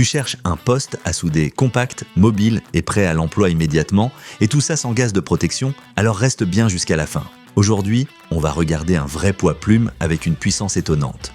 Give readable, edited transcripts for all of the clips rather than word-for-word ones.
Tu cherches un poste à souder compact, mobile et prêt à l'emploi immédiatement, et tout ça sans gaz de protection, alors reste bien jusqu'à la fin. Aujourd'hui, on va regarder un vrai poids-plume avec une puissance étonnante.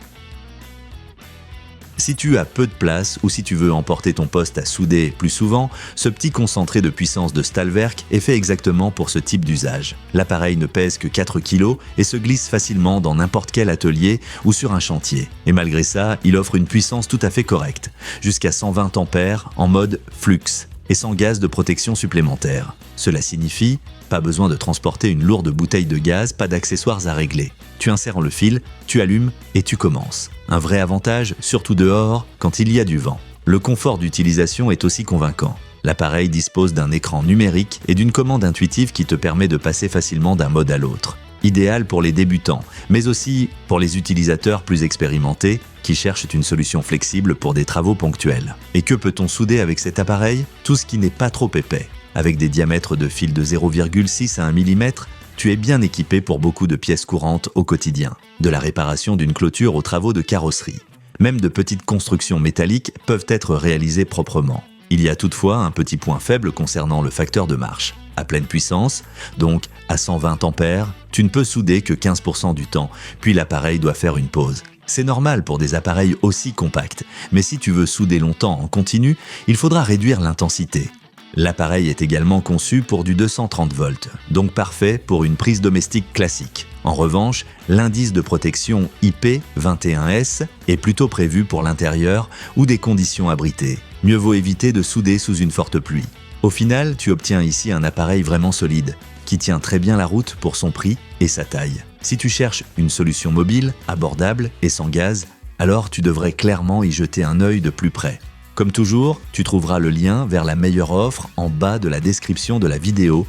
Si tu as peu de place ou si tu veux emporter ton poste à souder plus souvent, ce petit concentré de puissance de Stahlwerk est fait exactement pour ce type d'usage. L'appareil ne pèse que 4 kg et se glisse facilement dans n'importe quel atelier ou sur un chantier. Et malgré ça, il offre une puissance tout à fait correcte, jusqu'à 120 ampères en mode flux et sans gaz de protection supplémentaire. Cela signifie pas besoin de transporter une lourde bouteille de gaz, pas d'accessoires à régler. Tu insères le fil, tu allumes et tu commences. Un vrai avantage, surtout dehors, quand il y a du vent. Le confort d'utilisation est aussi convaincant. L'appareil dispose d'un écran numérique et d'une commande intuitive qui te permet de passer facilement d'un mode à l'autre. Idéal pour les débutants, mais aussi pour les utilisateurs plus expérimentés qui cherchent une solution flexible pour des travaux ponctuels. Et que peut-on souder avec cet appareil? Tout ce qui n'est pas trop épais. Avec des diamètres de fil de 0,6 à 1 mm, tu es bien équipé pour beaucoup de pièces courantes au quotidien. De la réparation d'une clôture aux travaux de carrosserie. Même de petites constructions métalliques peuvent être réalisées proprement. Il y a toutefois un petit point faible concernant le facteur de marche. À pleine puissance, donc à 120 ampères, tu ne peux souder que 15% du temps, puis l'appareil doit faire une pause. C'est normal pour des appareils aussi compacts, mais si tu veux souder longtemps en continu, il faudra réduire l'intensité. L'appareil est également conçu pour du 230 volts, donc parfait pour une prise domestique classique. En revanche, l'indice de protection IP21S est plutôt prévu pour l'intérieur ou des conditions abritées. Mieux vaut éviter de souder sous une forte pluie. Au final, tu obtiens ici un appareil vraiment solide, qui tient très bien la route pour son prix et sa taille. Si tu cherches une solution mobile, abordable et sans gaz, alors tu devrais clairement y jeter un œil de plus près. Comme toujours, tu trouveras le lien vers la meilleure offre en bas de la description de la vidéo.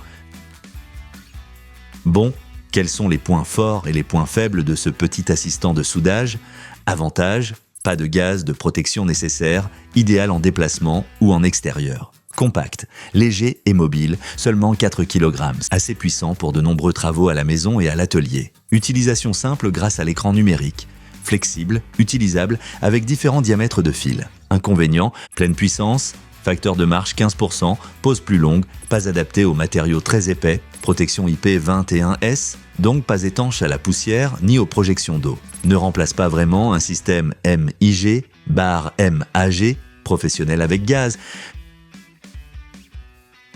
Bon, quels sont les points forts et les points faibles de ce petit assistant de soudage? Avantage, pas de gaz de protection nécessaire, idéal en déplacement ou en extérieur. Compact, léger et mobile, seulement 4 kg, assez puissant pour de nombreux travaux à la maison et à l'atelier. Utilisation simple grâce à l'écran numérique. Flexible, utilisable avec différents diamètres de fil. Inconvénient, pleine puissance, facteur de marche 15%, pose plus longue, pas adapté aux matériaux très épais, protection IP21S, donc pas étanche à la poussière ni aux projections d'eau. Ne remplace pas vraiment un système MIG/MAG, professionnel avec gaz.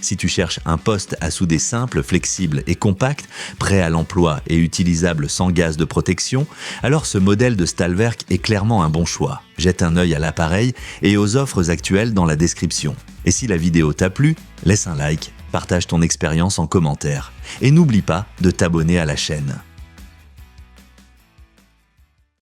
Si tu cherches un poste à souder simple, flexible et compact, prêt à l'emploi et utilisable sans gaz de protection, alors ce modèle de Stahlwerk est clairement un bon choix. Jette un œil à l'appareil et aux offres actuelles dans la description. Et si la vidéo t'a plu, laisse un like, partage ton expérience en commentaire. Et n'oublie pas de t'abonner à la chaîne.